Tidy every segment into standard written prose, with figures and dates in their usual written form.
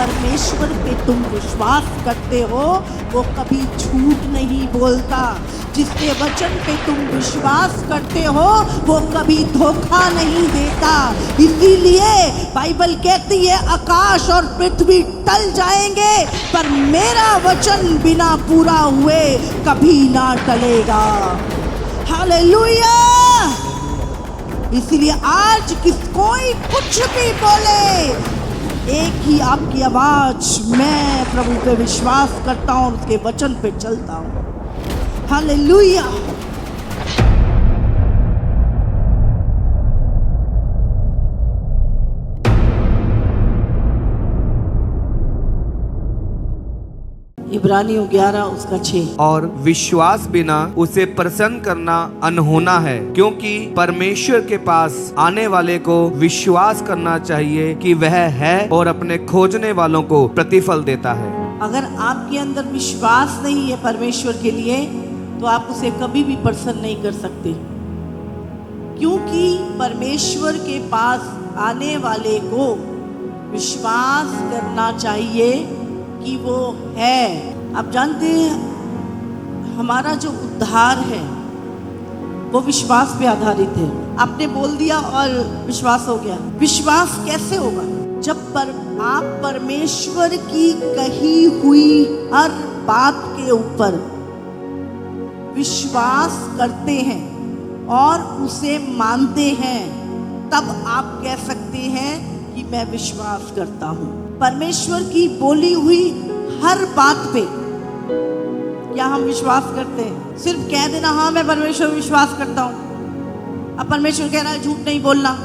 परमेश्वर पे तुम विश्वास करते हो वो कभी झूठ नहीं बोलता। जिसके वचन पे तुम विश्वास करते हो वो कभी धोखा नहीं देता। इसीलिए बाइबल कहती है आकाश और पृथ्वी टल जाएंगे पर मेरा वचन बिना पूरा हुए कभी ना टलेगा। हालेलुया। इसीलिए आज कोई कुछ भी बोले, एक ही आपकी आवाज, मैं प्रभु पे विश्वास करता हूं और उसके वचन पे चलता हूं। हालेलुया। इब्रानियों 11 उसका 6। और विश्वास बिना उसे प्रसन्न करना अनहोना है, क्योंकि परमेश्वर के पास आने वाले को विश्वास करना चाहिए कि वह है और अपने खोजने वालों को प्रतिफल देता है। अगर आपके अंदर विश्वास नहीं है परमेश्वर के लिए तो आप उसे कभी भी प्रसन्न नहीं कर सकते, क्योंकि परमेश्वर के पास आने वाले को विश्वास करना चाहिए कि वो है। आप जानते हैं हमारा जो उद्धार है वो विश्वास पे आधारित है। आपने बोल दिया और विश्वास हो गया। विश्वास कैसे होगा? जब आप परमेश्वर की कही हुई हर बात के ऊपर विश्वास करते हैं और उसे मानते हैं, तब आप कह सकते हैं कि मैं विश्वास करता हूं। परमेश्वर की बोली हुई हर बात पे क्या हम विश्वास करते हैं? सिर्फ कह देना हाँ मैं परमेश्वर पे विश्वास करता हूं। अब परमेश्वर कह रहा है झूठ नहीं बोलना,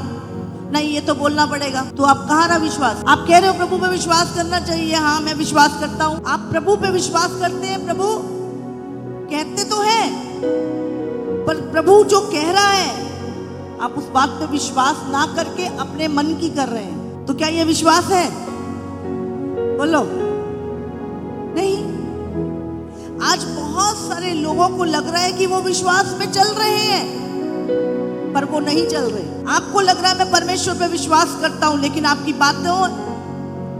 नहीं ये तो बोलना पड़ेगा, तो आप कहाँ रहा विश्वास? आप कह रहे हो प्रभु पे विश्वास करना चाहिए, हाँ मैं विश्वास करता हूं। आप प्रभु पे विश्वास करते हैं, प्रभु कहते तो हैं, पर प्रभु जो कह रहा है आप उस बात पे विश्वास ना करके अपने मन की कर रहे हैं, तो क्या ये विश्वास है? बोलो नहीं। आज बहुत सारे लोगों को लग रहा है कि वो विश्वास में चल रहे हैं पर वो नहीं चल रहे। आपको लग रहा है मैं परमेश्वर पे विश्वास करता हूं, लेकिन आपकी बातें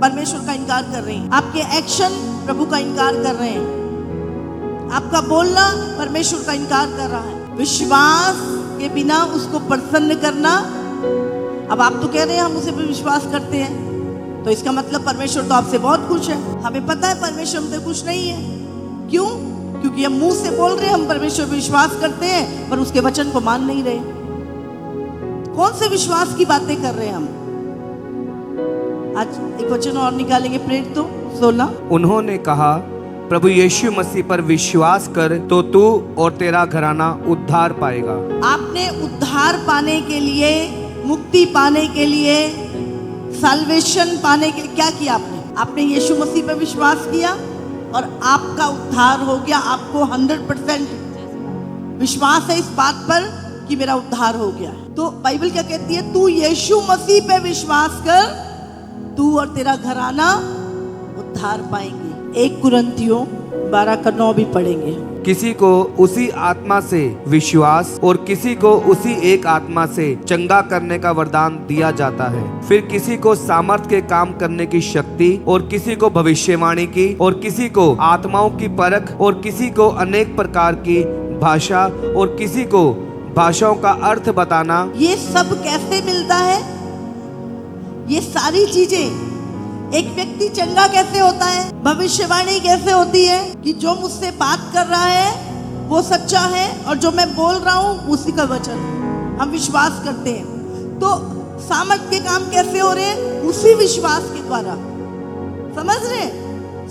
परमेश्वर का इनकार कर रही हैं, आपके एक्शन प्रभु का इनकार कर रहे हैं, आपका बोलना परमेश्वर का इनकार कर रहा है। विश्वास के बिना उसको प्रसन्न करना। अब आप तो कह रहे हैं हम उसे पे विश्वास करते हैं, तो इसका मतलब परमेश्वर तो आपसे बहुत खुश है। हमें पता है परमेश्वर हमसे खुश नहीं है। क्यों? क्योंकि हम मुंह से बोल रहे हैं हम परमेश्वर पे विश्वास करते हैं पर उसके वचन को मान नहीं रहे। कौन से विश्वास की बातें कर रहे हैं हम? आज एक वचन और निकालेंगे, प्रेरित तो 16। उन्होंने कहा प्रभु यीशु मसीह पर विश्वास कर तो तू और तेरा घराना उद्धार पाएगा। आपने उद्धार पाने के लिए, मुक्ति पाने के लिए, साल्वेशन पाने के लिए क्या किया? आपने यीशु मसीह पे विश्वास किया और आपका उद्धार हो गया। आपको 100% विश्वास है इस बात पर कि मेरा उद्धार हो गया। तो बाइबल क्या कहती है? तू यीशु मसीह पे विश्वास कर, तू और तेरा घराना उद्धार पाएंगे। 1 कुरिन्थियों 12:9 भी पढ़ेंगे। किसी को उसी आत्मा से विश्वास और किसी को उसी एक आत्मा से चंगा करने का वरदान दिया जाता है। फिर किसी को सामर्थ के काम करने की शक्ति और किसी को भविष्यवाणी की और किसी को आत्माओं की परख और किसी को अनेक प्रकार की भाषा और किसी को भाषाओं का अर्थ बताना। ये सब कैसे मिलता है? ये सारी चीजें। एक व्यक्ति चंगा कैसे होता है? भविष्यवाणी कैसे होती है कि जो मुझसे बात कर रहा है वो सच्चा है और जो मैं बोल रहा हूँ उसी का वचन हम विश्वास करते हैं। तो सामर्थ के काम कैसे हो रहे हैं? उसी विश्वास के द्वारा। समझ रहे?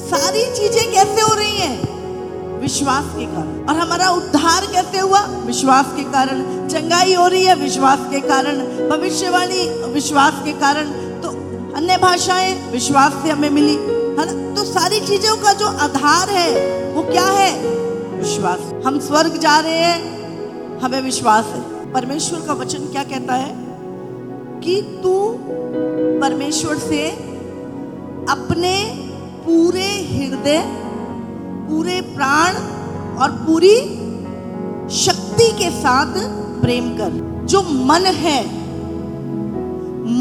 सारी चीजें कैसे हो रही हैं? विश्वास के कारण। और हमारा उद्धार कैसे हुआ? विश्वास के कारण। चंगाई हो रही है विश्वास के कारण, भविष्यवाणी विश्वास के कारण, तो अन्य भाषाएं विश्वास से हमें मिली, है ना? तो सारी चीजों का जो आधार है वो क्या है? विश्वास। हम स्वर्ग जा रहे हैं, हमें विश्वास है। परमेश्वर का वचन क्या कहता है कि तू परमेश्वर से अपने पूरे हृदय, पूरे प्राण और पूरी शक्ति के साथ प्रेम कर। जो मन है,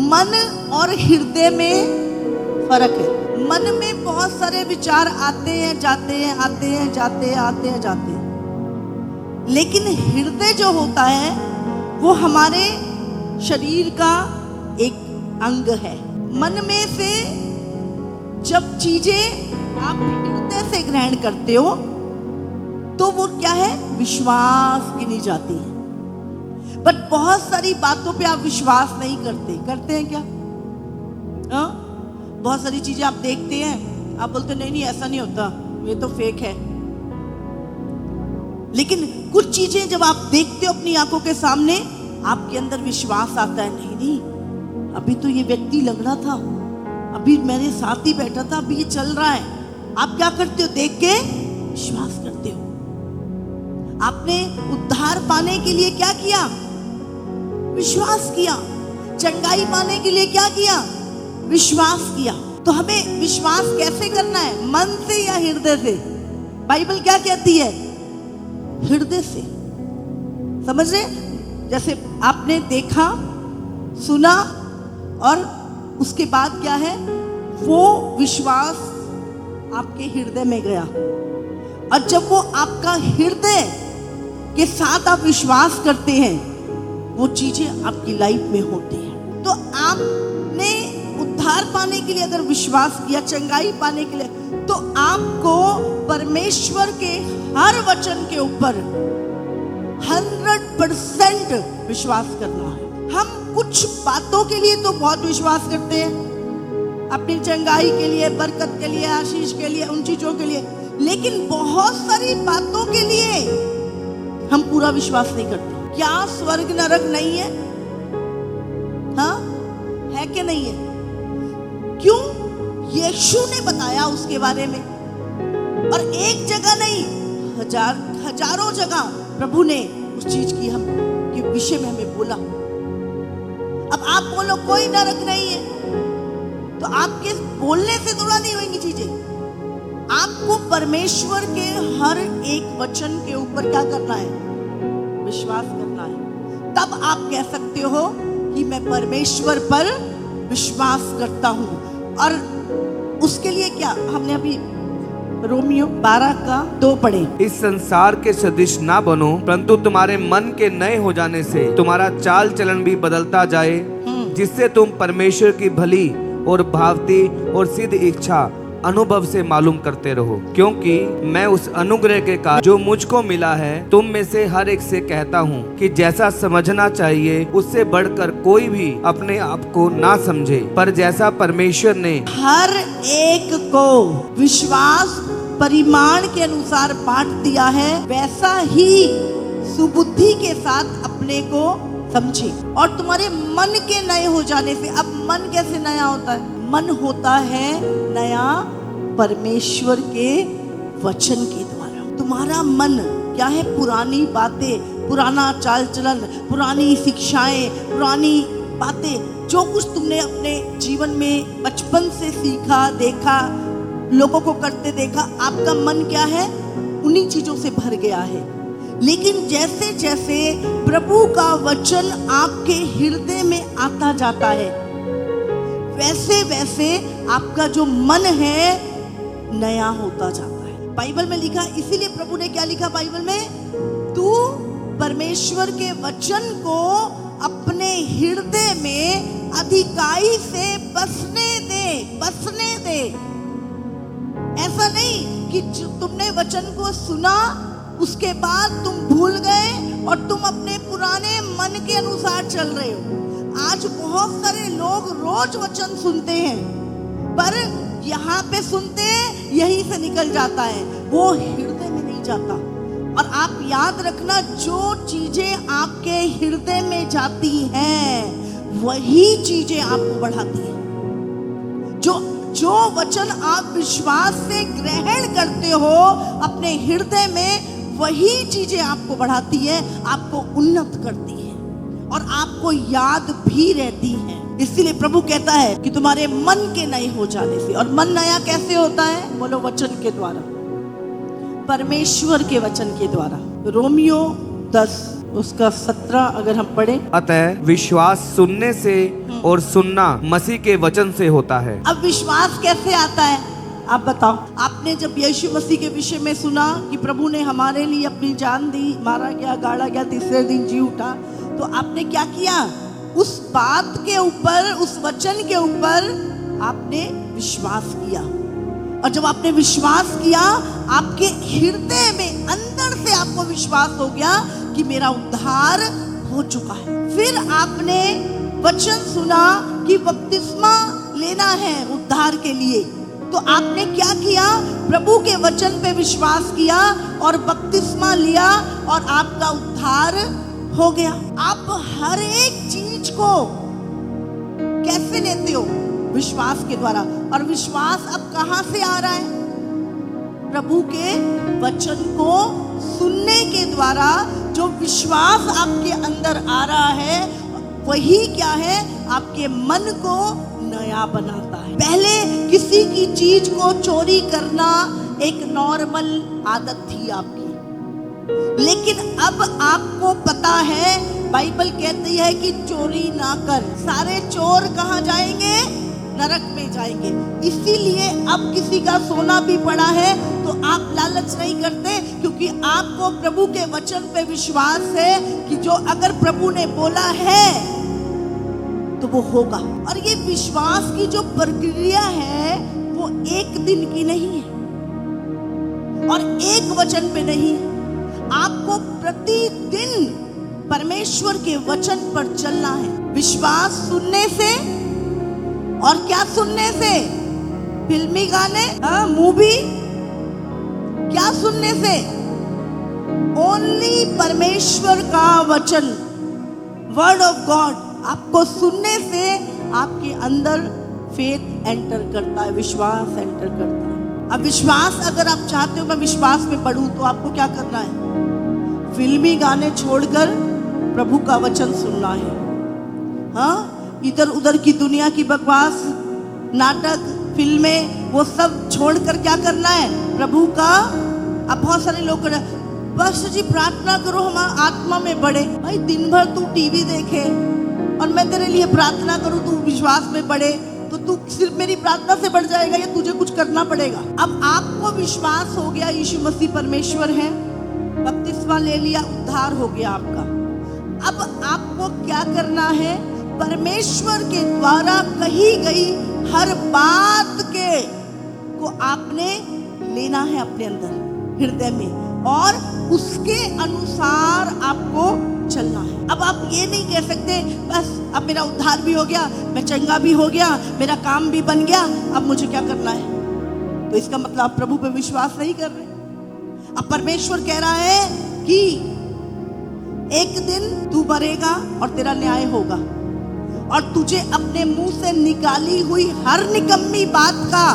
मन और हृदय में फर्क है। मन में बहुत सारे विचार आते हैं, जाते हैं, आते हैं, जाते हैं, आते हैं, जाते हैं। लेकिन हृदय जो होता है वो हमारे शरीर का एक अंग है। मन में से जब चीजें आप हृदय से ग्रहण करते हो तो वो क्या है, विश्वास गिनी जाती है। बट बहुत सारी बातों पे आप विश्वास नहीं करते हैं क्या? हाँ, बहुत सारी चीजें आप देखते हैं, आप बोलते नहीं ऐसा नहीं होता, ये तो फेक है। लेकिन कुछ चीजें जब आप देखते हो अपनी आंखों के सामने, आपके अंदर विश्वास आता है, नहीं अभी तो ये व्यक्ति लग रहा था, अभी मेरे साथ ही बैठा था, अभी ये चल रहा है। आप क्या करते हो? देख के विश्वास करते हो। आपने उद्धार पाने के लिए क्या किया? विश्वास किया। चंगाई पाने के लिए क्या किया? विश्वास किया। तो हमें विश्वास कैसे करना है? मन से या हृदय से? बाइबल क्या कहती है? हृदय से। समझ रहे? जैसे आपने देखा, सुना और उसके बाद क्या है, वो विश्वास आपके हृदय में गया। और जब वो आपका हृदय के साथ आप विश्वास करते हैं, वो चीजें आपकी लाइफ में होती हैं। तो आपने उद्धार पाने के लिए अगर विश्वास किया, चंगाई पाने के लिए, तो आपको परमेश्वर के हर वचन के ऊपर 100% विश्वास करना है। हम कुछ बातों के लिए तो बहुत विश्वास करते हैं, अपनी चंगाई के लिए, बरकत के लिए, आशीष के लिए, उन चीजों के लिए, लेकिन बहुत सारी बातों के लिए हम पूरा विश्वास नहीं करते। क्या स्वर्ग नरक नहीं है? हाँ, है कि नहीं है? क्यों? यीशु ने बताया उसके बारे में, और एक जगह नहीं, हजारों जगह प्रभु ने उस चीज की हम के विषय में हमें बोला। अब आप बोलो कोई नरक नहीं है, तो आपके बोलने से थोड़ा नहीं होंगी चीजें। आपको परमेश्वर के हर एक वचन के ऊपर क्या करना है? विश्वास करना है। तब आप कह सकते हो कि मैं परमेश्वर पर विश्वास करता हूं। और उसके लिए क्या हमने अभी रोमियो 12:2 पढ़े। इस संसार के सदृश ना बनो, परंतु तुम्हारे मन के नए हो जाने से तुम्हारा चाल चलन भी बदलता जाए, जिससे तुम परमेश्वर की भली और भावती और सिद्ध इच्छा अनुभव से मालूम करते रहो। क्योंकि मैं उस अनुग्रह के कारण जो मुझको मिला है, तुम में से हर एक से कहता हूँ कि जैसा समझना चाहिए उससे बढ़कर कोई भी अपने आप को ना समझे, पर जैसा परमेश्वर ने हर एक को विश्वास परिमाण के अनुसार बांट दिया है, वैसा ही सुबुद्धि के साथ अपने को समझे। और तुम्हारे मन के नए हो जाने से, अब मन कैसे नया होता है? मन होता है नया परमेश्वर के वचन के द्वारा। तुम्हारा मन क्या है? पुरानी बातें, पुराना चाल चलन, पुरानी शिक्षाएं, पुरानी बातें, जो कुछ तुमने अपने जीवन में बचपन से सीखा, देखा, लोगों को करते देखा, आपका मन क्या है? उन्हीं चीजों से भर गया है। लेकिन जैसे जैसे प्रभु का वचन आपके हृदय में आता जाता है, वैसे वैसे आपका जो मन है नया होता जाता है। बाइबल में लिखा, इसीलिए प्रभु ने क्या लिखा बाइबल में? तू परमेश्वर के वचन को अपने हृदय में अधिकाई से बसने दे। ऐसा नहीं कि तुमने वचन को सुना, उसके बाद तुम भूल गए और तुम अपने पुराने मन के अनुसार चल रहे हो। आज बहुत सारे लोग रोज वचन सुनते हैं, पर यहाँ पे सुनते हैं, यहीं से निकल जाता है, वो हृदय में नहीं जाता। और आप याद रखना, जो चीजें आपके हृदय में जाती हैं वही चीजें आपको बढ़ाती हैं। जो वचन आप विश्वास से ग्रहण करते हो अपने हृदय में, वही चीजें आपको बढ़ाती है, आपको उन्नत करती है और आपको याद भी रहती है। इसीलिए प्रभु कहता है कि तुम्हारे मन के नए हो जाने से। और मन नया कैसे होता है? बोलो, वचन के द्वारा, परमेश्वर के वचन के द्वारा। रोमियो 10 उसका 17 अगर हम पढ़ें। अतः विश्वास सुनने से और सुनना मसीह के वचन से होता है। अब विश्वास कैसे आता है आप बताओ। आपने जब यीशु मसीह के विषय में सुना कि प्रभु ने हमारे लिए अपनी जान दी, मारा गया, गाड़ा गया, तीसरे दिन जी उठा, तो आपने क्या किया? उस बात के ऊपर, उस वचन के ऊपर आपने विश्वास किया। और जब आपने विश्वास किया, आपके हृदय में अंदर से आपको विश्वास हो गया कि मेरा उद्धार हो चुका है। फिर आपने वचन सुना कि बपतिस्मा लेना है उद्धार के लिए, तो आपने क्या किया? प्रभु के वचन पे विश्वास किया और बपतिस्मा लिया और आपका उद्धार हो गया। आप हर एक चीज को कैसे लेते हो? विश्वास के द्वारा। और विश्वास अब कहां से आ रहा है? प्रभु के वचन को सुनने के द्वारा जो विश्वास आपके अंदर आ रहा है, वही क्या है? आपके मन को नया बनाता है। पहले किसी की चीज को चोरी करना एक नॉर्मल आदत थी आपकी, लेकिन अब आपको पता है, बाइबल कहती है कि चोरी ना कर। सारे चोर कहाँ जाएंगे? नरक में जाएंगे। इसीलिए अब किसी का सोना भी पड़ा है तो आप लालच नहीं करते, क्योंकि आपको प्रभु के वचन पे विश्वास है कि जो अगर प्रभु ने बोला है तो वो होगा। और ये विश्वास की जो प्रक्रिया है वो एक दिन की नहीं है और एक वचन पे नहीं है। आपको प्रतिदिन परमेश्वर के वचन पर चलना है। विश्वास सुनने से, और क्या सुनने से? फिल्मी गाने, मूवी, क्या सुनने से? ओनली परमेश्वर का वचन, वर्ड ऑफ गॉड। आपको सुनने से आपके अंदर फेथ एंटर करता है, विश्वास एंटर करता है। अब विश्वास, अगर आप चाहते हो मैं विश्वास में बढ़ूं, तो आपको क्या करना है? फिल्मी गाने छोड़कर प्रभु का वचन सुनना है। हाँ, इधर उधर की दुनिया की बकवास, नाटक, फिल्में, वो सब छोड़कर क्या करना है? प्रभु का। अब बहुत सारे लोग बस जी प्रार्थना करो हम आत्मा में बढ़े। भाई दिन भर तू टीवी देखे और मैं तेरे लिए प्रार्थना करूं तू विश्वास में बढ़े, तो तू सिर्फ मेरी प्रार्थना से बढ़ जाएगा या तुझे कुछ करना पड़ेगा? अब आपको विश्वास हो गया यीशु मसीह परमेश्वर है, बपतिस्मा ले लिया, उद्धार हो गया आपका। अब आपको क्या करना है? परमेश्वर के द्वारा कही गई हर बात के को आपने लेना है अपने अंदर, हृदय में, और उसके अनुसार आपको चलना है। अब आप ये नहीं कह सकते बस अब मेरा उद्धार भी हो गया, मैं चंगा भी हो गया, मेरा काम भी बन गया, अब मुझे क्या करना है? तो इसका मतलब आप प्रभु पे विश्वास नहीं कर रहे। अब परमेश्वर कह रहा है कि एक दिन तू मरेगा और तेरा न्याय होगा, और तुझे अपने मुंह से निकाली हुई हर निकम्मी बात का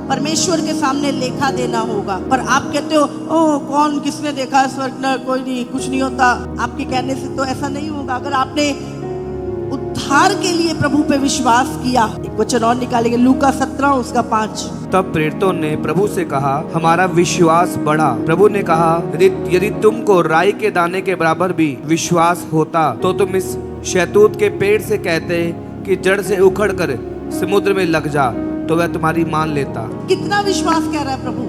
परमेश्वर के सामने लेखा देना होगा। पर आप कहते हो ओ कौन, किसने देखा स्वर्ग न, कोई नहीं, कुछ नहीं होता। आपके कहने से तो ऐसा नहीं होगा। अगर आपने उद्धार के लिए प्रभु पे विश्वास किया, एक वचन और निकालेंगे, लूका 17 उसका 5। तब प्रेरितों ने प्रभु से कहा, हमारा विश्वास बढ़ा। प्रभु ने कहा, यदि तुमको राई के दाने के बराबर भी विश्वास होता तो तुम इस शहतूत के पेड़ से कहते कि जड़ से उखड़कर समुद्र में लग जा, तो वह तुम्हारी मान लेता। कितना विश्वास कह रहा है प्रभु?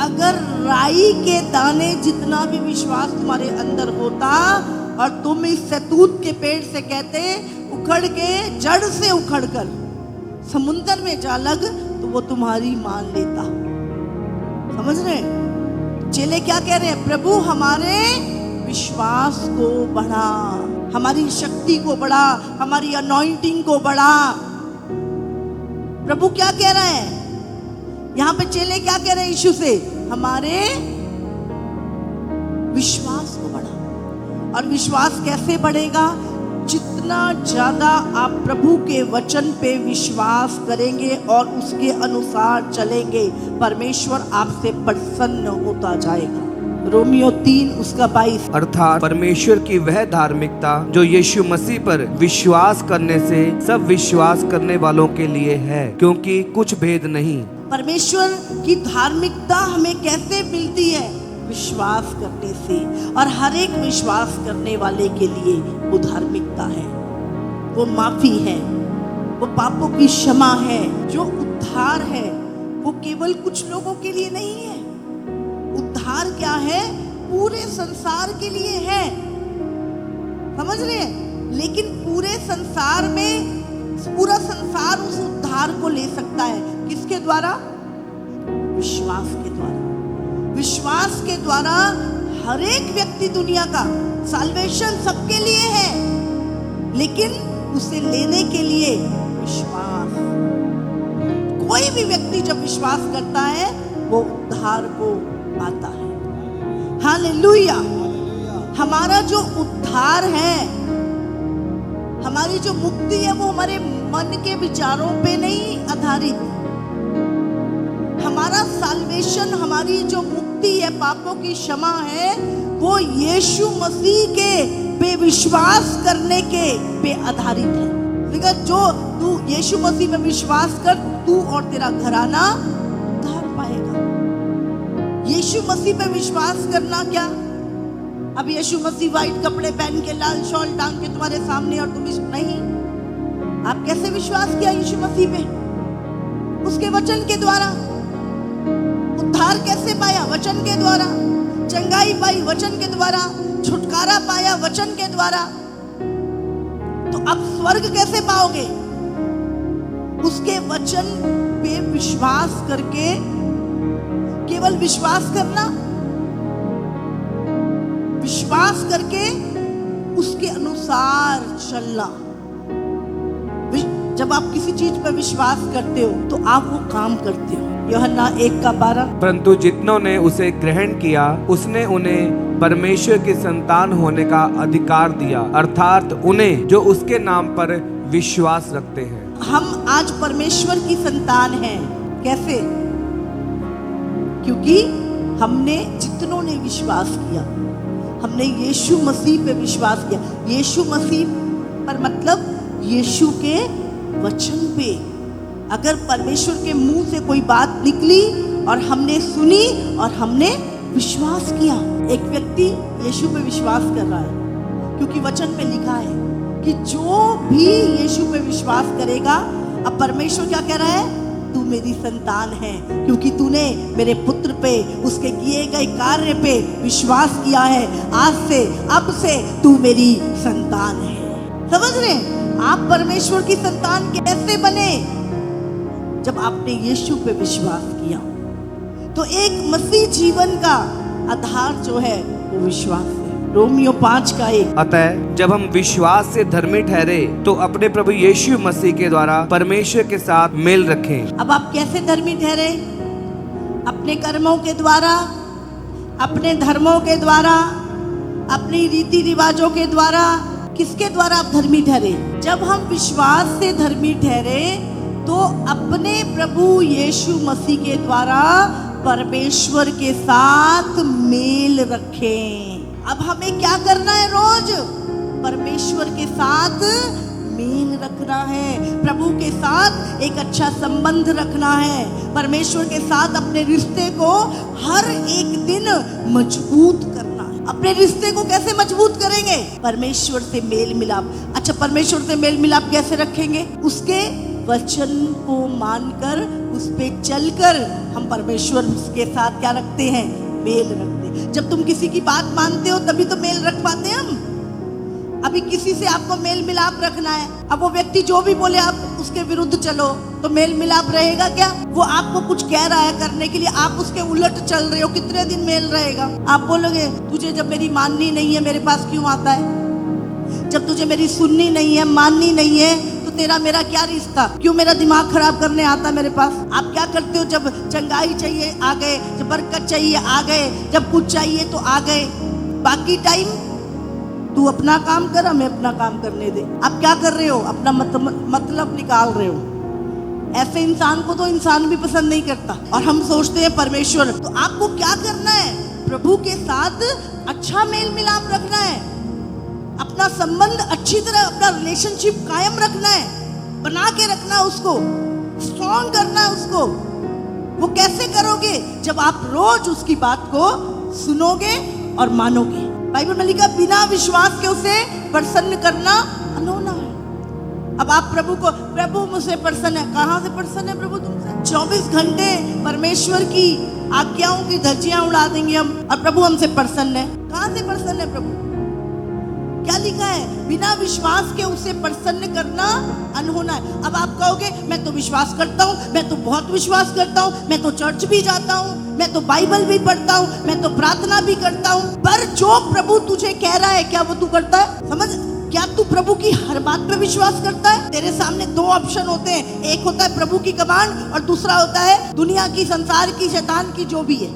अगर राई के दाने जितना भी विश्वास तुम्हारे अंदर होता और तुम इस शहतूत के पेड़ से कहते उखड़ के, जड़ से उखड़कर समुद्र में जा लग, तो वो तुम्हारी मान लेता। समझ रहे? चेले क्या कह रहे हैं? प्रभु हमारे विश्वास को बढ़ा, हमारी शक्ति को बढ़ा, हमारी अनॉइंटिंग को बढ़ा। प्रभु क्या कह रहा है यहाँ पे? चेले क्या कह रहे हैं यीशु से? हमारे विश्वास को बढ़ा। और विश्वास कैसे बढ़ेगा? जितना ज्यादा आप प्रभु के वचन पे विश्वास करेंगे और उसके अनुसार चलेंगे, परमेश्वर आपसे प्रसन्न होता जाएगा। रोमियो 3 उसका 22। अर्थात परमेश्वर की वह धार्मिकता जो यीशु मसीह पर विश्वास करने से सब विश्वास करने वालों के लिए है, क्योंकि कुछ भेद नहीं। परमेश्वर की धार्मिकता हमें कैसे मिलती है? विश्वास करने से, और हर एक विश्वास करने वाले के लिए वो धार्मिकता है, वो माफी है, वो पापों की क्षमा है। जो उद्धार है वो केवल कुछ लोगों के लिए नहीं है। उद्धार क्या है? पूरे संसार के लिए है, समझ रहे हैं? लेकिन पूरे संसार में पूरा संसार उस उद्धार को ले सकता है किसके द्वारा? विश्वास के द्वारा। विश्वास के द्वारा हर एक व्यक्ति, दुनिया का साल्वेशन सबके लिए है, लेकिन उसे लेने के लिए विश्वास। कोई भी व्यक्ति जब विश्वास करता है वो उद्धार को पाता है। हालेलुया। हमारा जो उद्धार है, हमारी जो मुक्ति है, वो हमारे मन के विचारों पे नहीं आधारित। हमारा साल्वेशन, हमारी जो मुक्ति है, पापों की क्षमा है, वो यीशु मसीह के पे विश्वास करने के पे आधारित है। लेकिन जो तू यीशु मसीह में विश्वास कर, तू और तेरा घराना उद्धार पाएगा। यीशु मसीह पे विश्वास करना क्या? अब यीशु मसीह व्हाइट कपड़े पहन के, लाल शॉल टांग के तुम्हारे सामने, और तुम नहीं। आप कैसे विश्वास किया यीशु मसीह पे? उसके वचन के द्वारा। उद्धार कैसे पाया? वचन के द्वारा। चंगाई पाई वचन के द्वारा। छुटकारा पाया वचन के द्वारा। तो अब स्वर्ग कैसे पाओगे? उसके वचन पे विश्वास करके, केवल विश्वास करना, विश्वास करके उसके अनुसार चलना। जब आप किसी चीज पर विश्वास करते हो तो आप वो काम करते हो। यूहन्ना 1:12। परंतु जितनों ने उसे ग्रहण किया, उसने उन्हें परमेश्वर की संतान होने का अधिकार दिया, अर्थात उन्हें जो उसके नाम पर विश्वास रखते हैं। हम आज परमेश्वर की संतान हैं। कैसे? क्योंकि हमने, जितनों ने विश्वास किया, हमने यीशु मसीह पे विश्वास किया। यीशु मसीह पर मतलब यीशु के वचन पे। अगर परमेश्वर के मुंह से कोई बात निकली और हमने सुनी और हमने विश्वास किया। एक व्यक्ति यीशु पे विश्वास कर रहा है क्योंकि वचन में लिखा है कि जो भी यीशु पे विश्वास करेगा, अब परमेश्वर क्या कह रहा है? तू मेरी संतान है क्योंकि तूने मेरे पुत्र पे, उसके किए गए कार्य पे विश्वास किया है। आज से, अब से तू मेरी संतान है। समझ रहे? आप परमेश्वर की संतान कैसे बने? जब आपने यीशु पे विश्वास किया। तो एक मसीह जीवन का आधार जो है वो विश्वास है। रोमियो 5:1। अतः जब हम विश्वास से धर्मी ठहरे तो अपने प्रभु यीशु मसीह के द्वारा परमेश्वर के साथ मेल रखें। अब आप कैसे धर्मी ठहरे? अपने कर्मों के द्वारा, अपने धर्मों के द्वारा, अपनी रीति रिवाजों के द्वारा। किसके द्वारा आप धर्मी ठहरे? जब हम विश्वास से धर्मी ठहरे तो अपने प्रभु यीशु मसीह के द्वारा परमेश्वर के साथ मेल रखें। अब हमें क्या करना है? रोज परमेश्वर के साथ मेल रखना है, प्रभु के साथ एक अच्छा संबंध रखना है, परमेश्वर के साथ अपने रिश्ते को हर एक दिन मजबूत करना है। अपने रिश्ते को कैसे मजबूत करेंगे? परमेश्वर से मेल मिलाप। अच्छा, परमेश्वर से मेल मिलाप कैसे रखेंगे? उसके वचन को मानकर, उस पे चलकर हम परमेश्वर के साथ क्या रखते हैं? मेल रखते हैं। जब तुम किसी की बात मानते हो तभी तो मेल रख पाते हैं हम। अभी किसी से आपको मेल मिलाप रखना है, अब वो व्यक्ति जो भी बोले आप उसके विरुद्ध चलो तो मेल मिलाप रहेगा क्या? वो आपको कुछ कह रहा है करने के लिए, आप उसके उलट चल रहे हो, कितने दिन मेल रहेगा? आप बोलोगे तुझे जब मेरी माननी नहीं है मेरे पास क्यों आता है? जब तुझे मेरी सुननी नहीं है, माननी नहीं है, तो तेरा मेरा क्या रिश्ता? क्यों मेरा दिमाग खराब करने आता मेरे पास? आप क्या करते हो? जब चंगाई चाहिए आ गए, जब बरकत चाहिए आ गए, जब कुछ चाहिए तो आ गए, बाकी टाइम तू अपना काम कर, हमें अपना काम करने दे। आप क्या कर रहे हो? अपना मतलब निकाल रहे हो। ऐसे इंसान को तो इंसान भी पसंद नहीं करता, और हम सोचते हैं परमेश्वर। तो आपको क्या करना है? प्रभु के साथ अच्छा मेल मिलाप रखना है, अपना संबंध अच्छी तरह, अपना रिलेशनशिप कायम रखना है, बना के रखना, उसको स्ट्रॉन्ग करना है उसको। वो कैसे करोगे? जब आप रोज उसकी बात को सुनोगे और मानोगे। बाइबल में लिखा बिना विश्वास के उसे प्रसन्न करना अनहोना है। अब आप प्रभु मुझसे प्रसन्न है, कहाँ से प्रसन्न है प्रभु तुमसे? 24 घंटे परमेश्वर की आज्ञाओं की धज्जियां उड़ा देंगे हम, और प्रभु हमसे प्रसन्न है। कहाँ से प्रसन्न है प्रभु? क्या लिखा है? बिना विश्वास के उसे प्रसन्न करना अनहोना है। अब आप कहोगे मैं तो विश्वास करता हूँ, मैं तो बहुत विश्वास करता हूँ, मैं तो चर्च भी जाता हूँ, मैं तो बाइबल भी पढ़ता हूँ, मैं तो प्रार्थना भी करता हूँ, पर जो प्रभु तुझे कह रहा है क्या वो तू करता है? समझ, क्या तू प्रभु की हर बात पे विश्वास करता है? तेरे सामने दो ऑप्शन होते हैं, एक होता है प्रभु की कमांड और दूसरा होता है दुनिया की, संसार की, शैतान की, जो भी है।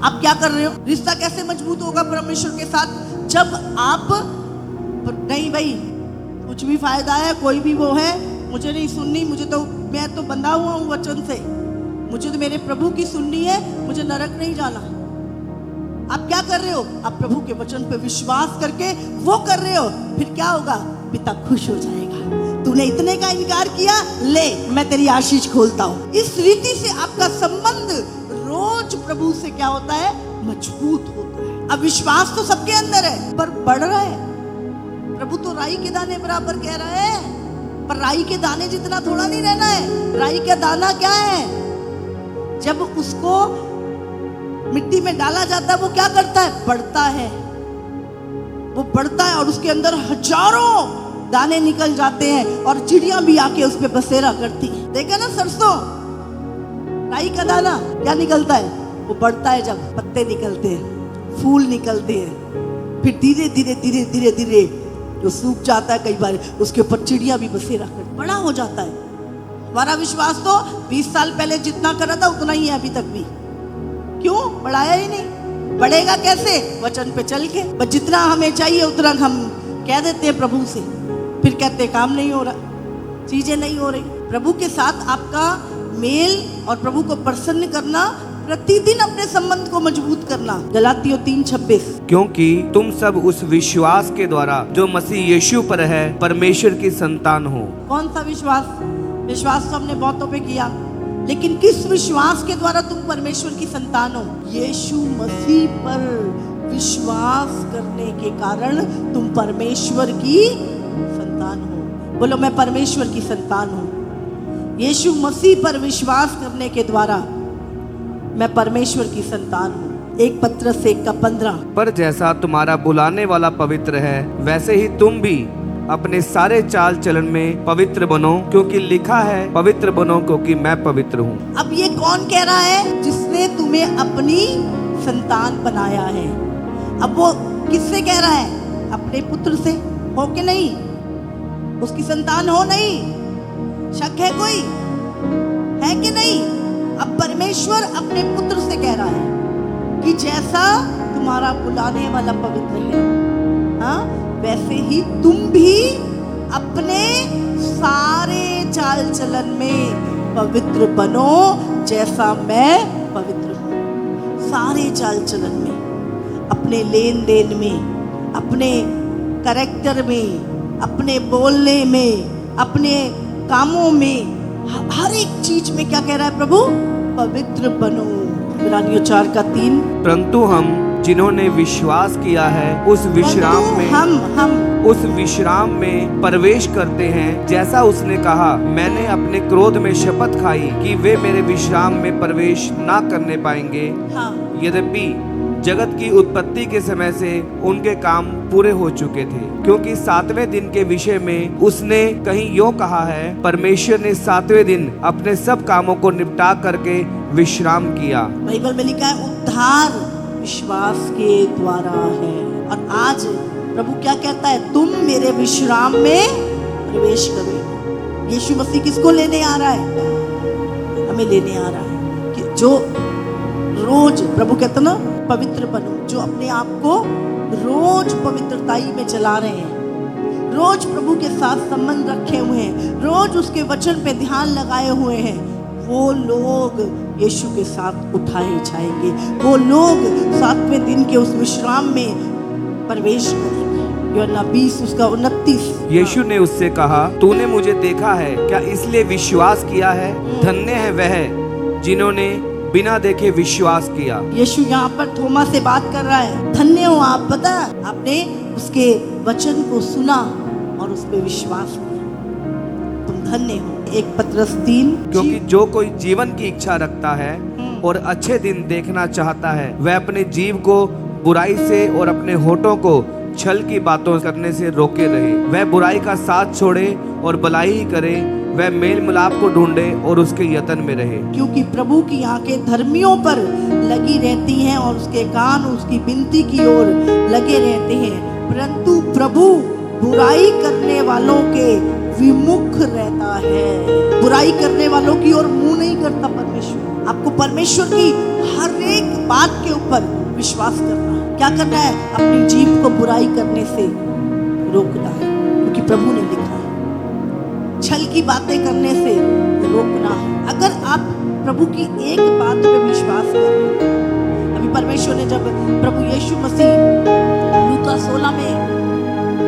आप क्या कर रहे हो? रिश्ता कैसे मजबूत होगा परमेश्वर के साथ? जब आप नहीं भाई कुछ भी फायदा है, कोई भी वो है, मुझे नहीं सुननी, मैं तो बंधा हुआ हूँ वचन से, मुझे तो मेरे प्रभु की सुननी है, मुझे नरक नहीं जाना। आप क्या कर रहे हो? आप प्रभु के वचन पे विश्वास करके वो कर रहे हो, फिर क्या होगा? पिता खुश हो जाएगा। तूने इतने का इनकार किया, ले मैं तेरी आशीष खोलता हूँ। इस रीति से आपका संबंध रोज प्रभु से क्या होता है? मजबूत होता है। अब विश्वास तो सबके अंदर है पर बढ़ रहा है। प्रभु तो राई के दाने बराबर कह रहा है, पर राई के दाने जितना थोड़ा नहीं रहना है। राई का दाना क्या है? जब उसको मिट्टी में डाला जाता है वो क्या करता है? बढ़ता है। वो बढ़ता है और उसके अंदर हजारों दाने निकल जाते हैं और चिड़ियां भी आके उस पे बसेरा करती हैं। देखा ना सरसों, राई का दाना क्या निकलता है? वो बढ़ता है, जब पत्ते निकलते हैं, फूल निकलते हैं, फिर धीरे धीरे धीरे धीरे धीरे जो सूख जाता है, कई बार उसके ऊपर चिड़िया भी बसेरा कर बड़ा हो जाता है। हमारा विश्वास तो 20 साल पहले जितना करा था उतना ही है अभी तक भी। क्यों? बढ़ाया ही नहीं। बढ़ेगा कैसे? वचन पे चल के। बस जितना हमें चाहिए उतना हम कह देते हैं प्रभु से, फिर कहते हैं काम नहीं हो रहा, चीजें नहीं हो रही। प्रभु के साथ आपका मेल और प्रभु को प्रसन्न करना, प्रतिदिन अपने संबंध को मजबूत करना। गलातियों 3:26। क्योंकि तुम सब उस विश्वास के द्वारा जो मसीह यीशु पर है परमेश्वर की संतान हो। कौन सा विश्वास? विश्वास तो हमने बहुतों पे किया, लेकिन किस विश्वास के द्वारा तुम परमेश्वर की संतान हो? यीशु मसीह पर विश्वास करने के कारण तुम परमेश्वर की संतान हो। बोलो मैं परमेश्वर की संतान हूँ। यीशु मसीह पर विश्वास करने के द्वारा मैं परमेश्वर की संतान हूँ। 1 पत्रस 1:15। पर जैसा तुम्हारा बुलाने वाला पवित्र है, वैसे ही तुम भी अपने सारे चाल चलन में पवित्र बनो, क्योंकि लिखा है पवित्र बनो क्योंकि मैं पवित्र हूँ। अब ये कौन कह रहा है? जिसने तुम्हें अपनी संतान बनाया है। अब वो किससे कह रहा है? अपने पुत्र से। हो कि नहीं? उसकी संतान हो नहीं? शक है कोई? है कि नहीं? अब परमेश्वर अपने पुत्र से कह रहा है कि जैसा तुम्हारा बुलाने वाला पवित्र है, हाँ, वैसे ही तुम भी अपने सारे चाल चलन में पवित्र बनो जैसा मैं पवित्र हूँ। सारे चाल चलन में, अपने लेन देन में, अपने कैरेक्टर में, अपने बोलने में, अपने कामों में, हर एक चीज में क्या कह रहा है प्रभु? पवित्र बनो। इब्रानियों 4:3। परंतु हम जिन्होंने विश्वास किया है उस विश्राम में हम उस विश्राम में प्रवेश करते हैं, जैसा उसने कहा, मैंने अपने क्रोध में शपथ खाई कि वे मेरे विश्राम में प्रवेश ना करने पाएंगे। हाँ। यद्यपि जगत की उत्पत्ति के समय से उनके काम पूरे हो चुके थे, क्योंकि 7वें दिन के विषय में उसने कहीं यो कहा है, परमेश्वर ने 7वें दिन अपने सब कामों को निपटा करके विश्राम किया। बाइबल में लिखा है उद्धार विश्वास के द्वारा है। और आज प्रभु क्या कहता है? तुम मेरे विश्राम में प्रवेश करो। यीशु मसीह किसको लेने आ रहा है? हमें लेने आ रहा है कि जो रोज, प्रभु कहता ना, पवित्र बनो, जो अपने आप को रोज पवित्रताई में चला रहे हैं, रोज प्रभु के साथ संबंध रखे हुए हैं, रोज उसके वचन पे ध्यान लगाए हुए हैं, वो लोग यीशु के साथ उठाए जाएंगे। वो लोग 7वें दिन के उस विश्राम में प्रवेश करेंगे। यूहन्ना 20 उसका 29। यीशु ने उससे कहा, तूने मुझे देखा है, क्या इसलिए विश्वास किया है? धन्य है वह जिन्होंने बिना देखे विश्वास किया। यीशु यहाँ पर थोमा से बात कर रहा है, धन्य हो आप, पता आपने उसके वचन को सुना और उस पर विश्वास किया, तुम धन्य हो। 1 पतरस 3। क्योंकि जो कोई जीवन की इच्छा रखता है और अच्छे दिन देखना चाहता है, वह अपने जीव को बुराई से और अपने होठों को छल की बातों करने से रोके रहे। वह बुराई का साथ छोड़े और भलाई ही करे। वह मेल मिलाप को ढूंढे और उसके यत्न में रहे। क्योंकि प्रभु की आंखें धर्मियों पर लगी रहती हैं और उसके कान उसकी विनती की ओर लगे रहते हैं, परंतु प्रभु बुराई करने वालों के विमुख रहता है। बुराई करने वालों की ओर मुंह नहीं करता परमेश्वर। आपको परमेश्वर की हर एक बात के ऊपर विश्वास करना है। क्या करना है? अपनी जीभ को बुराई करने से रोकना है, क्योंकि प्रभु ने लिखा है। छल की बातें करने से रोकना है। अगर आप प्रभु की एक बात पे विश्वास करें, अभी परमेश्वर ने जब प्रभु यीशु मसीह लूका 16 में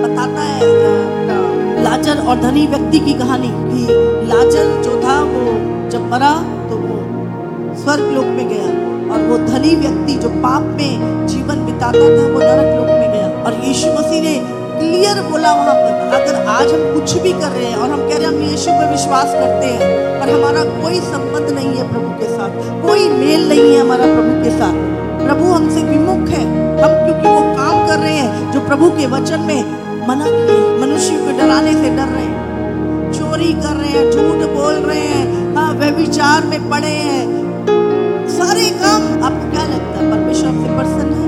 बताता है लाजर और धनी व्यक्ति की कहानी, कि लाजर जो था वो जब मरा तो वो स्वर्ग लोक में गया, और वो धनी व्यक्ति जो पाप में जीवन बिताता था वो नरक लोक में गया। और यीशु मसीह ने क्लियर बोला वहां पर, अगर आज हम कुछ भी कर रहे हैं और हम कह रहे हैं हम यीशु पर विश्वास करते हैं, पर हमारा कोई संबंध नहीं है प्रभु के साथ, कोई मेल नहीं है हमारा प्रभु के साथ, प्रभु हमसे विमुख है, हम क्योंकि वो काम कर रहे हैं जो प्रभु के वचन में मना किए, मनुष्य को डराने से डर रहे हैं, चोरी कर रहे हैं, झूठ बोल रहे हैं, हाँ व्यभिचार में पड़े हैं, सारे काम। आपको क्या लगता है परमेश्वर आपसे प्रसन्न है?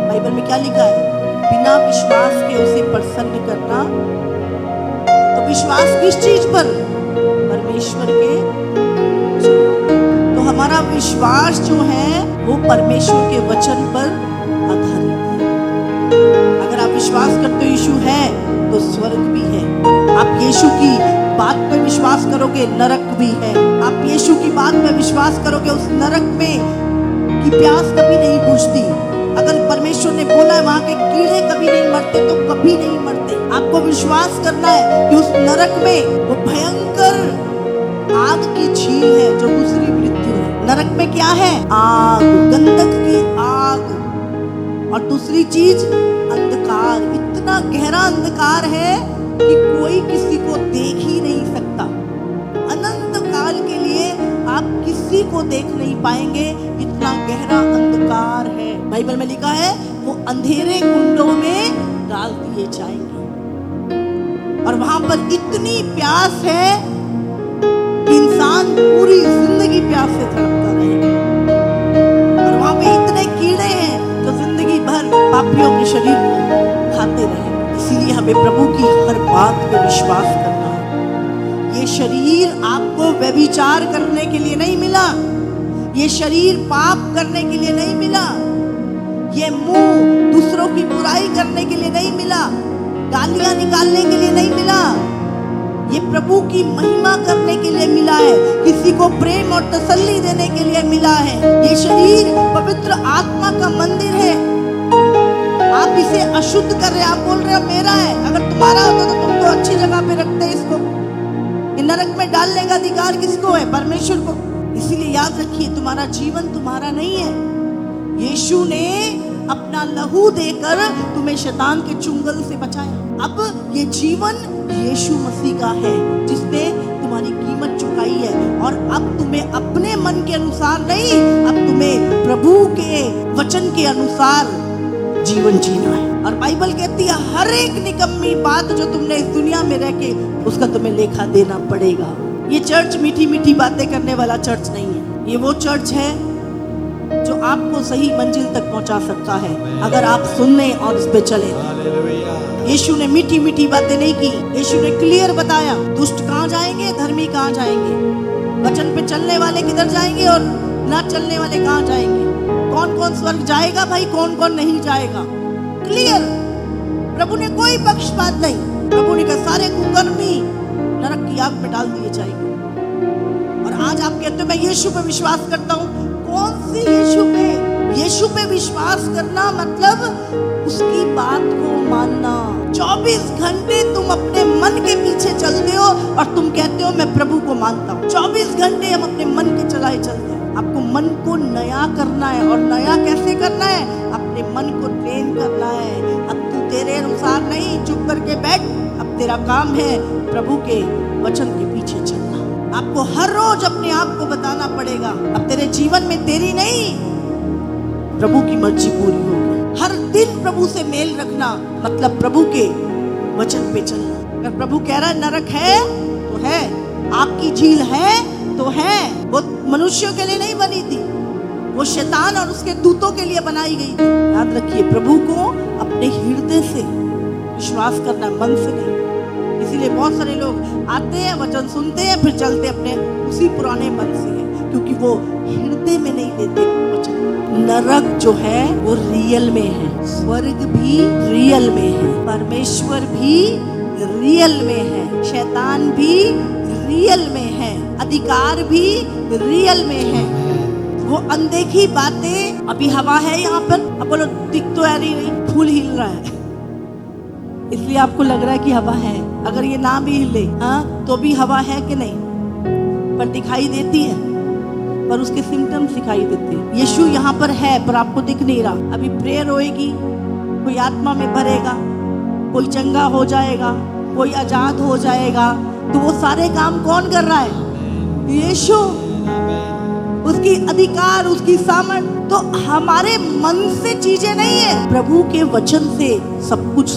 बाइबल में क्या लिखा है? बिना विश्वास के उसे प्रसन्न करना। तो विश्वास किस चीज पर? परमेश्वर के। तो हमारा विश्वास जो है वो परमेश्वर के वचन पर आधारित है। अगर आप विश्वास करते हो यीशु है तो स्वर्ग भी है। आप यीशु की बात पर विश्वास करोगे, नरक भी है। आप यीशु की बात पर विश्वास करोगे, उस नरक में की प्यास कभी नहीं बुझती। अगर परमेश्वर ने बोला है वहां के कीड़े कभी नहीं मरते, तो कभी नहीं मरते। आपको विश्वास करना है कि उस नरक में वो भयंकर आग की झील है जो दूसरी मृत्यु है। नरक में क्या है? आग, गंधक की आग, और दूसरी चीज अंधकार। इतना गहरा अंधकार है कि कोई किसी को देख ही नहीं सकता। अनंत काल के लिए आप किसी को देख नहीं पाएंगे, इतना गहरा अंधकार है। बाइबल में लिखा है वो अंधेरे कुंडों में डाल दिए जाएंगे, और वहां पर इतनी प्यास है कि इंसान पूरी जिंदगी प्यास से तड़पता रहेगा। और वहां पे इतने कीड़े हैं जो जिंदगी भर पापियों के शरीर को खाते रहे। इसीलिए हमें प्रभु की हर बात पे विश्वास करना है। ये शरीर आपको व्यभिचार करने के लिए नहीं मिला, ये शरीर पाप करने के लिए नहीं मिला, ये मुंह दूसरों की बुराई करने के लिए नहीं मिला, गालियां निकालने के लिए नहीं मिला, ये प्रभु की महिमा करने के लिए मिला है, किसी को प्रेम और तसल्ली देने के लिए मिला है। ये शरीर पवित्र आत्मा का मंदिर है। आप इसे अशुद्ध कर रहे हैं, आप बोल रहे हो मेरा है। अगर तुम्हारा होता तो तुम तो अच्छी जगह पे रखते इसको। नरक में डालने का अधिकार किसको है? परमेश्वर को। इसीलिए याद रखिए, तुम्हारा जीवन तुम्हारा नहीं है। यीशु ने अपना लहू देकर तुम्हें शैतान के चुंगल से बचाया। अब ये जीवन यीशु मसीह का है जिसने तुम्हारी कीमत चुकाई है, और अब तुम्हें अपने मन के अनुसार नहीं, अब तुम्हें प्रभु के वचन के अनुसार जीवन जीना है। और बाइबल कहती है हर एक निकम्मी बात जो तुमने इस दुनिया में रह के उसका तुम्हें लेखा देना पड़ेगा। ये चर्च मीठी मीठी बातें करने वाला चर्च नहीं है, ये वो चर्च है जो आपको सही मंजिल तक पहुंचा सकता है अगर आप सुनने और उस पे चले। यीशु ने मीठी मीठी बातें नहीं की, यीशु ने क्लियर बताया दुष्ट कहाँ जाएंगे, धर्मी कहाँ जाएंगे, वचन पे चलने वाले किधर जाएंगे और ना चलने वाले कहाँ जाएंगे, कौन कौन स्वर्ग जाएगा भाई, कौन कौन नहीं जाएगा। क्लियर। प्रभु ने कोई पक्षपात नहीं। प्रभु ने कहा सारे कुकर्मी नरक की आग में डाल दिए जाएंगे। और आज आप कहते हो मैं यीशु पे विश्वास करता हूँ। कौन सी यीशु पे? यीशु पे विश्वास करना मतलब उसकी बात को मानना। 24 घंटे तुम अपने मन के पीछे चलते हो और तुम कहते हो मैं प्रभु को मानता हूँ। 24 घंटे हम अपने मन के चलाए चलते हैं। आपको मन को नया करना है, और नया कैसे करना है? अपने मन को ट्रेन करना है। अब तू तेरे अनुसार नहीं चुप करके बैठ, अब तेरा काम है प्रभु के वचन के पीछे चलना। आपको हर रोज अपने आप को बताना पड़ेगा, अब तेरे जीवन में तेरी नहीं प्रभु की मर्जी पूरी होगी। हर दिन प्रभु से मेल रखना मतलब प्रभु के वचन पे चलना। अगर प्रभु कह रहा है नरक है तो है, आपकी झील है तो है। वो मनुष्यों के लिए नहीं बनी थी, वो शैतान और उसके दूतों के लिए बनाई गई थी। याद रखिए, प्रभु को अपने हृदय से विश्वास करना, मन से नहीं। इसीलिए बहुत सारे लोग आते हैं, वचन सुनते हैं, फिर चलते अपने उसी पुराने मन से हैं, क्योंकि वो हृदय में नहीं लेते वचन। नरक जो है वो रियल में है, स्वर्ग भी रियल में है, परमेश्वर भी रियल में है, शैतान भी रियल में है, अधिकार भी रियल में है। वो अनदेखी बातें, अभी हवा है यहाँ पर, अब बोलो दिख तो है नहीं, फूल हिल रहा है इसलिए आपको लग रहा है कि हवा है। अगर ये ना भी हिले तो भी हवा है कि नहीं, पर दिखाई देती है, पर उसके सिम्टम्स दिखाई देते हैं। यीशु यहाँ पर है पर आपको दिख नहीं रहा। अभी प्रेयर होएगी, कोई आत्मा में भरेगा, कोई चंगा हो जाएगा, कोई आजाद हो जाएगा, तो वो सारे काम कौन कर रहा है? यीशु। उसकी अधिकार, उसकी सामर्थ। तो हमारे मन से चीजें नहीं है, प्रभु के वचन से सब कुछ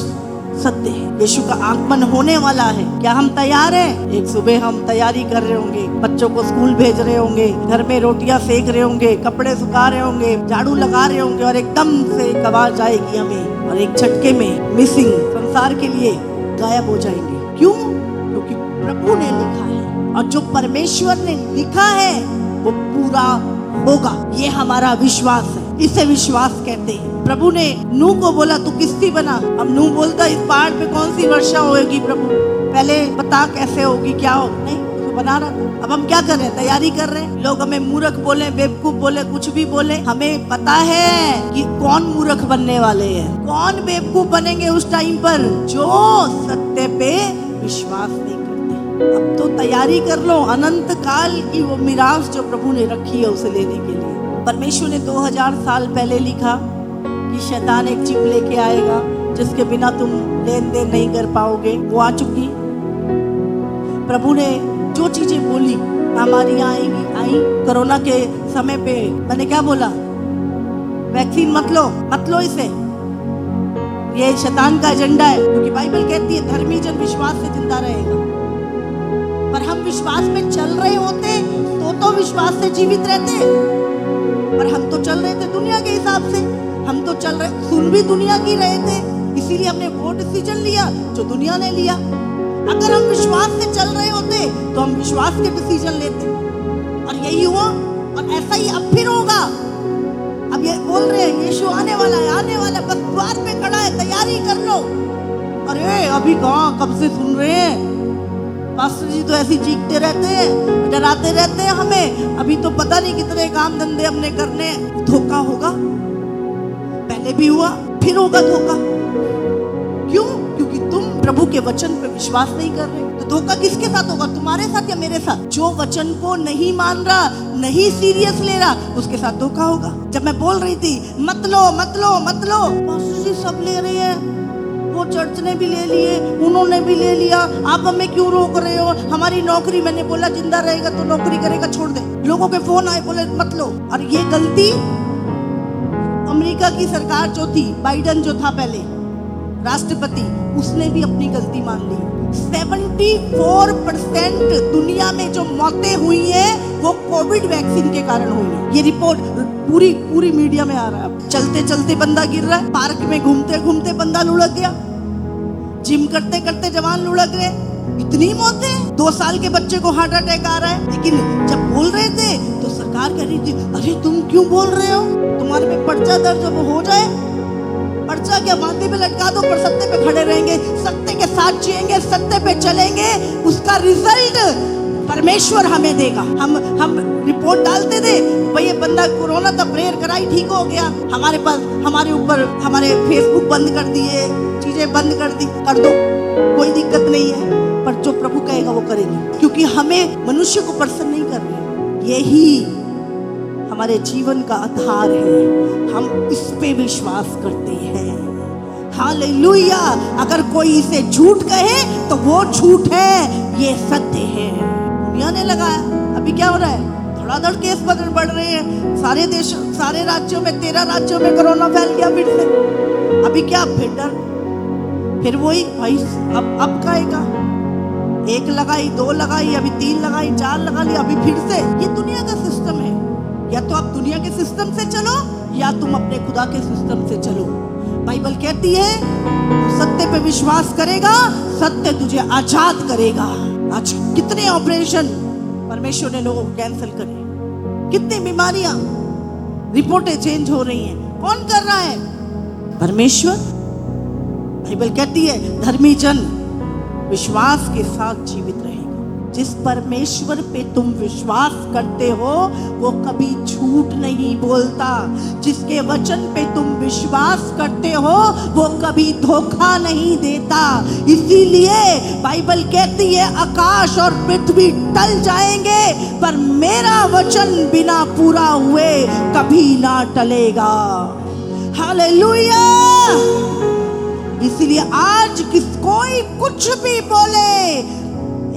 सत्य है। यीशु का आगमन होने वाला है। क्या हम तैयार हैं? एक सुबह हम तैयारी कर रहे होंगे, बच्चों को स्कूल भेज रहे होंगे, घर में रोटियां सेक रहे होंगे, कपड़े सुखा रहे होंगे, झाड़ू लगा रहे होंगे, और एकदम से एक आवाज आएगी हमें, और एक झटके में मिसिंग, संसार के लिए गायब हो जाएंगे। क्यों? क्योंकि प्रभु ने लिखा है, और जो परमेश्वर ने लिखा है वो पूरा होगा। ये हमारा विश्वास है, इसे विश्वास कहते हैं। प्रभु ने नूह को बोला तू किश्ती बना। अब नूह बोलता इस पहाड़ पे कौन सी वर्षा होगी प्रभु, पहले बता कैसे होगी, क्या होगी। नहीं, तो बना रहा था। अब हम क्या कर रहे हैं? तैयारी कर रहे हैं। लोग हमें मूर्ख बोले, बेवकूफ बोले, कुछ भी बोले, हमें पता है कि कौन मूर्ख बनने वाले हैं, कौन बेवकूफ बनेंगे उस टाइम पर, जो सत्य पे विश्वास नहीं करते। अब तो तैयारी कर लो, अनंत काल की वो मिरास जो प्रभु ने रखी है उसे लेने के लिए। परमेश्वर ने 2000 साल पहले लिखा कि शैतान एक चिप लेके आएगा जिसके बिना तुम लेन देन नहीं कर पाओगे। वो आ चुकी। प्रभु ने जो चीजें बोली हमारी आएंगी, आई। कोरोना के समय पे मैंने क्या बोला? वैक्सीन मत लो इसे, ये शैतान का एजेंडा है। क्योंकि बाइबल कहती है धर्मी जन विश्वास से जिंदा रहेगा। पर हम विश्वास में चल रहे होते तो विश्वास से जीवित रहते, पर हम तो चल रहे थे दुनिया के हिसाब से। हम तो चल रहे, सुन भी दुनिया की रहे थे, इसीलिए हमने वो डिसीजन लिया जो दुनिया ने लिया। अगर हम विश्वास से चल रहे होते तो हम विश्वास के डिसीजन लेते, और यही हुआ, और ऐसा ही अब फिर होगा। अब ये बोल रहे हैं यीशु आने वाला है, बस द्वार पे खड़ा है, तैयारी कर लो। अरे अभी कहाँ, कब से सुन रहे हैं? पास्टर जी तो ऐसी चीखते रहते हैं, डराते रहते हैं हमें। अभी तो पता नहीं कितने काम धंधे हमने करने। धोखा होगा, पहले भी हुआ, फिर होगा धोखा। क्यों? क्योंकि तुम प्रभु के वचन पर विश्वास नहीं कर रहे। तो धोखा किसके साथ होगा? तुम्हारे साथ या मेरे साथ? जो वचन को नहीं मान रहा, नहीं सीरियस ले रहा, उसके साथ धोखा होगा। जब मैं बोल रही थी मत लो, पास्टर जी सब ले रहे हैं, वो चर्च ने भी ले लिए, उन्होंने भी ले लिया, आप हमें क्यों रोक रहे हो? हमारी नौकरी, मैंने बोला जिंदा रहेगा तो नौकरी करेगा, छोड़ दे। लोगों के फोन आए, बोले मत लो। और ये गलती अमेरिका की सरकार जो थी, बाइडेन जो था पहले राष्ट्रपति, उसने भी अपनी गलती मान ली। 74% दुनिया में जो मौतें हुई हैं वो कोविड वैक्सीन के कारण हुई है। ये रिपोर्ट पूरी मीडिया में आ रहा है। चलते चलते बंदा गिर रहा है, पार्क में घूमते घूमते बंदा लुढ़क गया, जिम करते करते जवान लुढ़क गए। इतनी मौतें। 2 साल के बच्चे को हार्ट अटैक आ रहा है। लेकिन जब बोल रहे थे तो सरकार कह रही थी अरे तुम क्यों बोल रहे हो, तुम्हारे पे पर्चा दर्ज हो जाए। पर्चा क्या, माथे पे लटका दो, पर सत्य पे खड़े रहेंगे, सत्य के साथ जिएंगे, सत्य पे चलेंगे, उसका रिजल्ट परमेश्वर हमें देगा। हम रिपोर्ट डालते थे, भाई ये बंदा कोरोना था, प्रेयर कराई, ठीक हो गया। हमारे पास हमारे ऊपर हमारे फेसबुक बंद कर दिए, चीजें बंद कर दो, कोई दिक्कत नहीं है। पर जो प्रभु कहेगा वो करेंगे, क्योंकि हमें मनुष्य को प्रसन्न नहीं कर रहे। यही हमारे जीवन का आधार है, हम इस पे विश्वास करते हैं। हालेलुया। अगर कोई इसे झूठ कहे तो वो झूठ है, ये सत्य है। दुनिया ने लगाया, अभी क्या हो रहा है, धड़ाधड़ केस बढ़ रहे हैं सारे देश, सारे राज्यों में, 13 राज्यों में कोरोना फैल गया फिर से। अभी क्या, फिर डर, फिर वही भाई अब खाएगा, 1 लगाई, 2 लगाई, अभी 3 लगाई, 4 लगा ली, अभी फिर से। ये दुनिया का सिस्टम है। या तो आप दुनिया के सिस्टम से चलो या तुम अपने खुदा के सिस्टम से चलो। बाइबल कहती है सत्य पे विश्वास करेगा, सत्य तुझे आजाद करेगा। आज कितने ऑपरेशन परमेश्वर ने लोगों को कैंसिल करे, कितनी बीमारियां, रिपोर्टें चेंज हो रही हैं। कौन कर रहा है? परमेश्वर। बाइबल कहती है धर्मी जन विश्वास के साथ जीवित रहेगा। जिस परमेश्वर पे तुम विश्वास करते हो वो कभी झूठ नहीं बोलता। जिसके वचन पे तुम विश्वास करते हो वो कभी धोखा नहीं देता। इसीलिए बाइबल कहती है आकाश और पृथ्वी टल जाएंगे पर मेरा वचन बिना पूरा हुए कभी ना टलेगा। हालेलुया। इसलिए आज कोई कुछ भी बोले,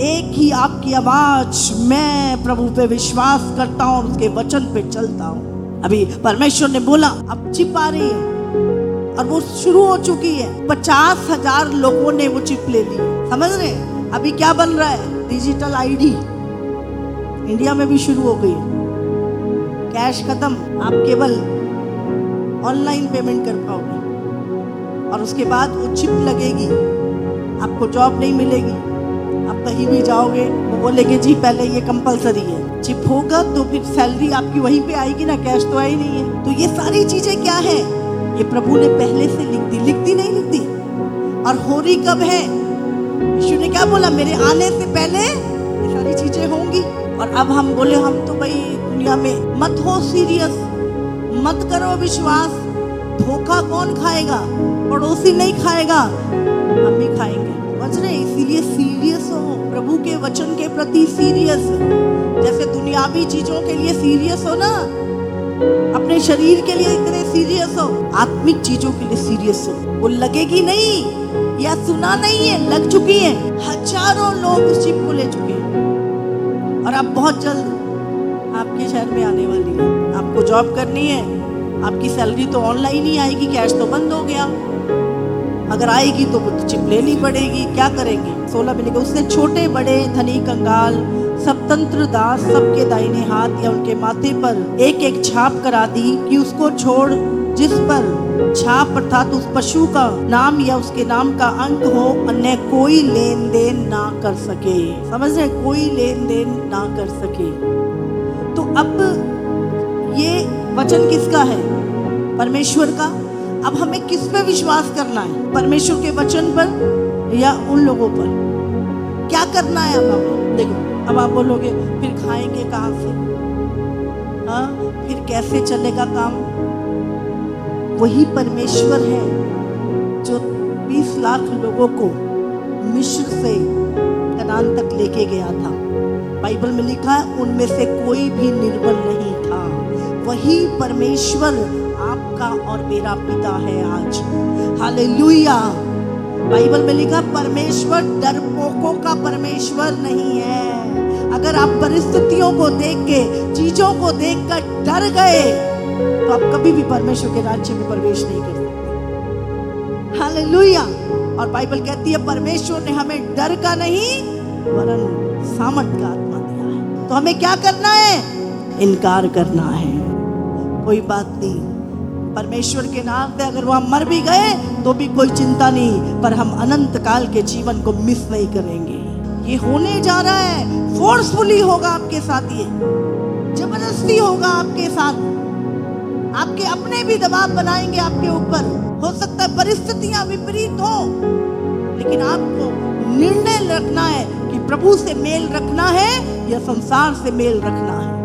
एक ही आपकी आवाज, मैं प्रभु पे विश्वास करता हूँ, उसके वचन पे चलता हूँ। अभी परमेश्वर ने बोला, अब चिप आ रही है और वो शुरू हो चुकी है। 50,000 लोगों ने वो चिप ले ली, समझ रहे? अभी क्या बन रहा है, डिजिटल आईडी इंडिया में भी शुरू हो गई। कैश खत्म, आप केवल ऑनलाइन पेमेंट कर पाओगे और उसके बाद वो चिप लगेगी, आपको जॉब नहीं मिलेगी। आप कहीं भी जाओगे वो बोलेंगे जी पहले ये कंपलसरी है, चिप होगा तो फिर सैलरी आपकी वहीं पे आएगी ना, कैश तो आई नहीं है। तो ये सारी चीजें क्या है, ये प्रभु ने पहले से लिख दी। और हो रही कब है? यीशु ने क्या बोला, मेरे आने से पहले ये सारी चीजें होंगी। और अब हम बोले हम तो भाई दुनिया में, मत हो सीरियस, मत करो विश्वास। धोखा कौन खाएगा? पड़ोसी नहीं खाएगा, हम ही खाएंगे। समझ रहे? इसीलिए सीरियस हो, प्रभु के वचन के प्रति सीरियस। जैसे दुनियावी चीजों के लिए सीरियस हो ना, अपने शरीर के लिए इतने सीरियस हो, आत्मिक चीजों के लिए सीरियस हो। वो लगेगी नहीं या सुना नहीं है, लग चुकी है। हजारों लोग उस चिप को ले चुके हैं और अब बहुत जल्द आपके शहर में आने वाली है। आपको जॉब करनी है, आपकी सैलरी तो ऑनलाइन ही आएगी, कैश तो बंद हो गया। अगर आएगी तो वो चिप लेनी पड़ेगी। क्या करेंगे? 16 मिलेगा। उसने छोटे बड़े धनी कंगाल स्वतंत्र दास सबके दाहिने हाथ या उनके माथे पर एक एक छाप करा दी कि उसको छोड़ जिस पर छाप अर्थात उस पशु का नाम या उसके नाम का अंक हो, अन्य कोई लेन देन ना कर सके। समझ रहे? कोई लेन देन ना कर सके। तो अब ये वचन किसका है? परमेश्वर का। अब हमें किस पे विश्वास करना है? परमेश्वर के वचन पर या उन लोगों पर? क्या करना है अब हमें? देखो, अब आप बोलोगे फिर खाएंगे कहाँ से? हाँ, फिर कैसे चलेगा काम? वही परमेश्वर है जो 20 लाख लोगों को मिस्र से कनान तक लेके गया था। बाइबल में लिखा है उनमें से कोई भी निर्बल नहीं था। वही परमेश्वर आपका और मेरा पिता है आज। हालेलुया। बाइबल में लिखा परमेश्वर डरपोकों का परमेश्वर नहीं है। अगर आप परिस्थितियों को देख के, चीजों को देखकर डर गए तो आप कभी भी परमेश्वर के राज्य में प्रवेश नहीं कर सकते। हालेलुया। और बाइबल कहती है परमेश्वर ने हमें डर का नहीं वरन सामर्थ का आत्मा दिया है। तो हमें क्या करना है? इनकार करना है। कोई बात नहीं, परमेश्वर के नाम पे अगर वहां मर भी गए तो भी कोई चिंता नहीं, पर हम अनंत काल के जीवन को मिस नहीं करेंगे। ये होने जा रहा है, फोर्सफुली होगा आपके साथ, ये जबरदस्ती होगा आपके साथ। आपके अपने भी दबाव बनाएंगे आपके ऊपर। हो सकता है परिस्थितियां विपरीत हो, लेकिन आपको निर्णय रखना है कि प्रभु से मेल रखना है या संसार से मेल रखना है,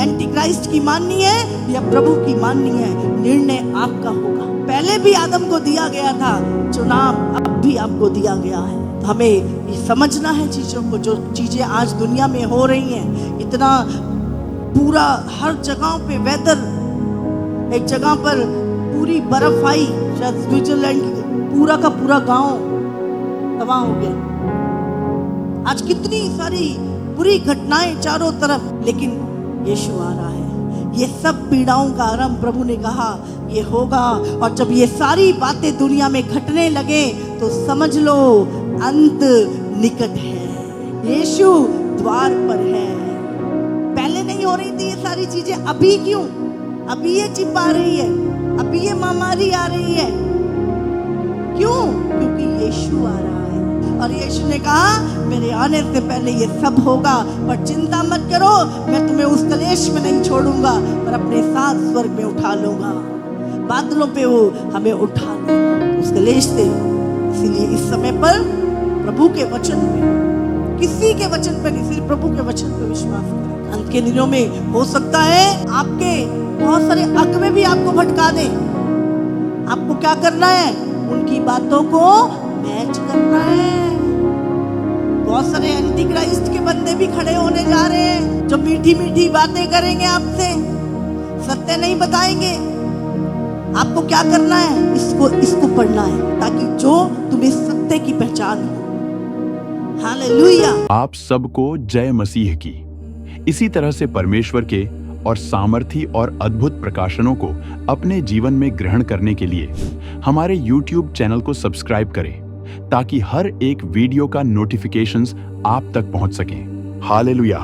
एंटी क्राइस्ट की माननी है या प्रभु की माननी है, निर्णय आपका होगा। पहले भी आदम को दिया गया था चुनाव, अब भी आपको दिया गया है। तो हमें ये समझना है चीजों को, जो चीजें आज दुनिया में हो रही हैं। इतना पूरा हर जगह पे वेदर, एक जगह पर पूरी बर्फ आई, शायद स्विट्जरलैंड, पूरा का पूरा गांव तबाह हो गया। आज कितनी सारी बुरी घटनाएं चारों तरफ, लेकिन यीशु आ रहा है। ये सब पीड़ाओं का आरंभ प्रभु ने कहा ये होगा, और जब ये सारी बातें दुनिया में घटने लगे तो समझ लो अंत निकट है, यीशु द्वार पर है। पहले नहीं हो रही थी ये सारी चीजें, अभी क्यों? अभी ये चिप आ रही है, अभी ये महामारी आ रही है। क्यों? क्योंकि यीशु आ रहा है। और यीशु ने कहा मेरे आने से पहले ये सब होगा, पर चिंता मत करो, मैं तुम्हें उस कलेश में नहीं छोड़ूंगा, पर अपने साथ स्वर्ग में उठा लूंगा। बादलों पे वो हमें उठा लेगा उस कलेश से। इसीलिए इस समय पर प्रभु के वचन पे, किसी के वचन पे नहीं, सिर्फ प्रभु के वचन पे विश्वास करें। अंत के दिनों में हो सकता है आपके बहुत सारे अगुवे भी आपको भटका दें। आपको क्या करना है? उनकी बातों को मैच करना है। बहुत सारे एंटी क्राइस्ट के बंदे भी खड़े होने जा रहे हैं, जो मीठी मीठी बातें करेंगे आपसे, सत्य नहीं बताएंगे। आपको क्या करना है? इसको पढ़ना है, ताकि जो तुम्हें सत्य की पहचान हो। हालेलुया। आप सबको जय मसीह की। इसी तरह से परमेश्वर के और सामर्थी और अद्भुत प्रकाशनों को अपने जीवन में ग्रहण करने के लिए हमारे YouTube चैनल को सब्सक्राइब करें, ताकि हर एक वीडियो का नोटिफिकेशंस आप तक पहुंच सके। हालेलुया।